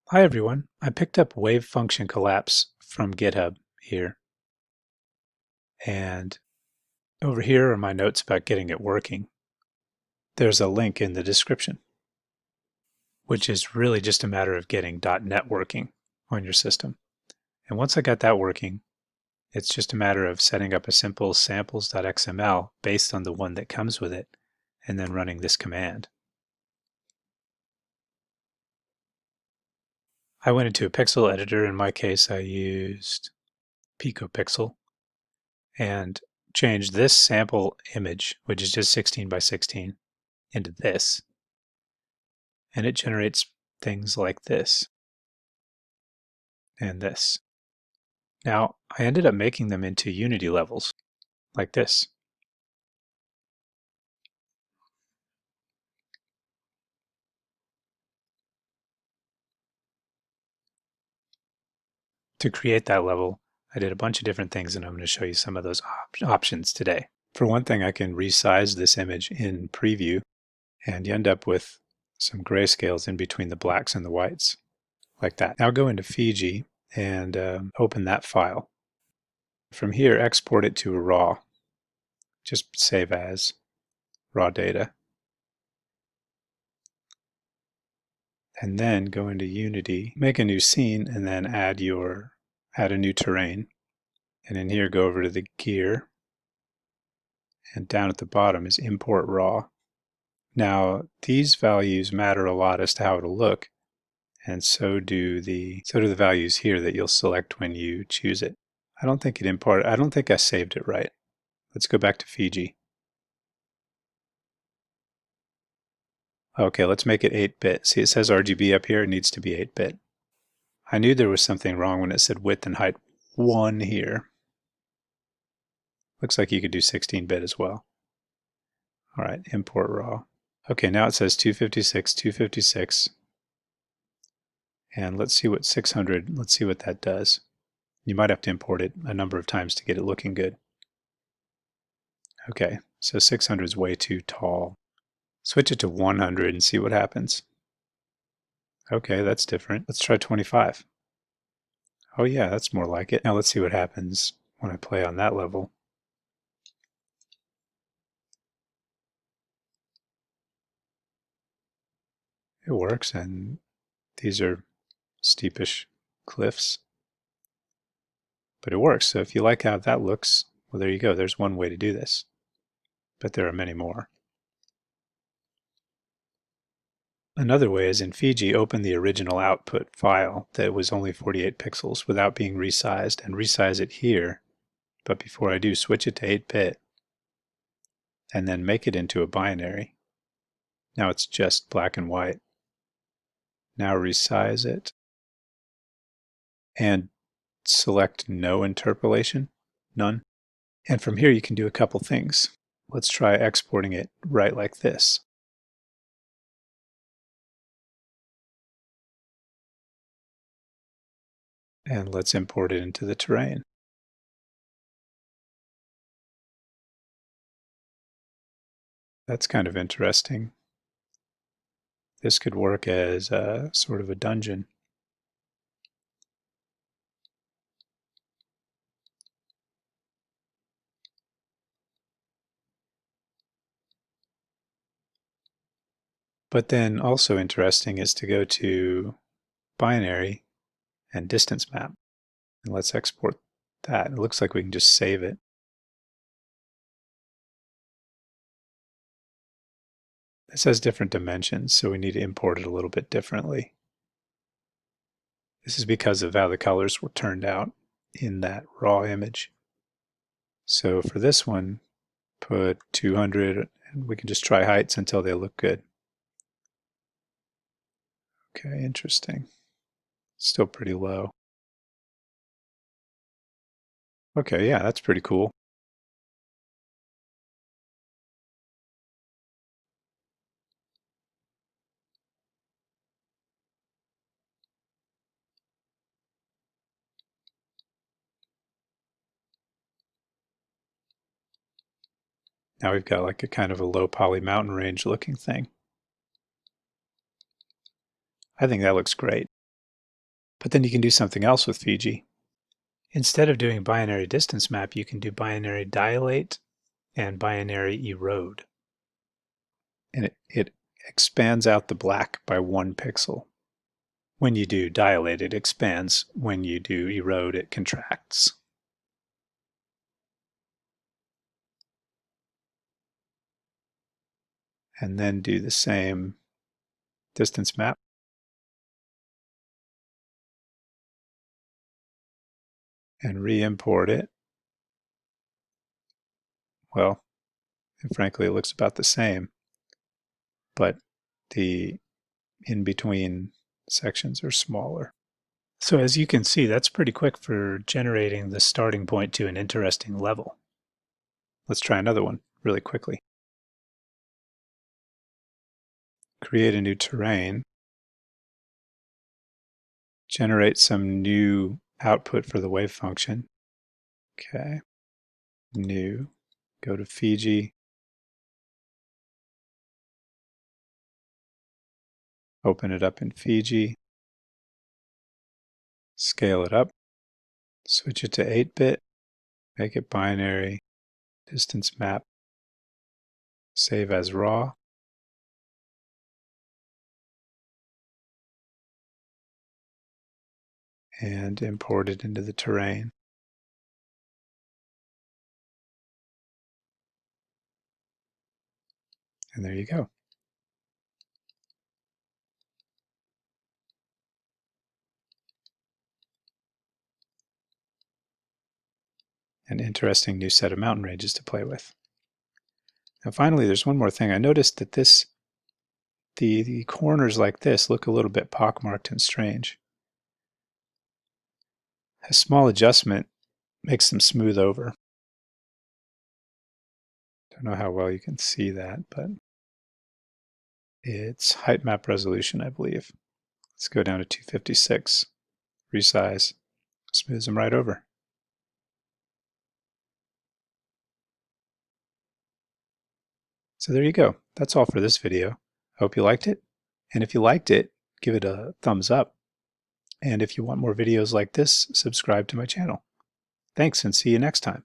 Hi everyone, I picked up Wave Function Collapse from GitHub here, and over here are my notes about getting it working. There's a link in the description, which is really just a matter of getting .NET working on your system. And once I got that working, it's just a matter of setting up a simple samples.xml based on the one that comes with it, and then running this command. I went into a pixel editor. In my case, I used PicoPixel, and change this sample image, which is just 16 by 16, into this. And it generates things like this and this. Now, I ended up making them into Unity levels, like this. To create that level, I did a bunch of different things, and I'm going to show you some of those options today. For one thing, I can resize this image in preview, and you end up with some grayscales in between the blacks and the whites, like that. Now go into Fiji and open that file. From here, export it to a RAW. Just save as raw data. And then go into Unity, make a new scene, and then add a new terrain. And in here, go over to the gear, and down at the bottom is import raw. Now, these values matter a lot as to how it'll look, and so do the values here that you'll select when you choose it. I don't think I saved it right. Let's go back to Fiji. Okay, let's make it 8-bit. See, it says RGB up here. It needs to be 8-bit. I knew there was something wrong when it said width and height 1 here. Looks like you could do 16-bit as well. All right, import raw. Okay, now it says 256, 256. And let's see what 600, let's see what that does. You might have to import it a number of times to get it looking good. Okay, so 600 is way too tall. Switch it to 100 and see what happens. Okay, that's different. Let's try 25. Oh yeah, that's more like it. Now let's see what happens when I play on that level. It works, and these are steepish cliffs. But it works, so if you like how that looks, well, there you go. There's one way to do this. But there are many more. Another way is in Fiji, open the original output file that was only 48 pixels without being resized, and resize it here. But before I do, switch it to 8-bit, and then make it into a binary. Now it's just black and white. Now resize it, and select no interpolation, none. And from here you can do a couple things. Let's try exporting it right like this. And let's import it into the terrain. That's kind of interesting. This could work as a sort of a dungeon. But then also interesting is to go to binary and distance map. And let's export that. It looks like we can just save it. This has different dimensions, so we need to import it a little bit differently. This is because of how the colors were turned out in that raw image. So for this one, put 200, and we can just try heights until they look good. Okay, interesting. Still pretty low. Okay, yeah, that's pretty cool. Now we've got like a kind of a low poly mountain range looking thing. I think that looks great. But then you can do something else with Fiji. Instead of doing binary distance map, you can do binary dilate and binary erode. And it expands out the black by 1 pixel. When you do dilate, it expands. When you do erode, it contracts. And then do the same distance map. And re-import it. Well, and frankly, it looks about the same, but the in-between sections are smaller. So as you can see, that's pretty quick for generating the starting point to an interesting level. Let's try another one really quickly. Create a new terrain. Generate some new output for the wave function. Okay. New. Go to Fiji. Open it up in Fiji. Scale it up. Switch it to 8-bit. Make it binary. Distance map. Save as raw. And import it into the terrain. And there you go. An interesting new set of mountain ranges to play with. Now finally, there's one more thing. I noticed that the corners like this look a little bit pockmarked and strange. A small adjustment makes them smooth over. Don't know how well you can see that, but it's height map resolution, I believe. Let's go down to 256, resize, smooths them right over. So there you go. That's all for this video. I hope you liked it. And if you liked it, give it a thumbs up. And if you want more videos like this, subscribe to my channel. Thanks, and see you next time.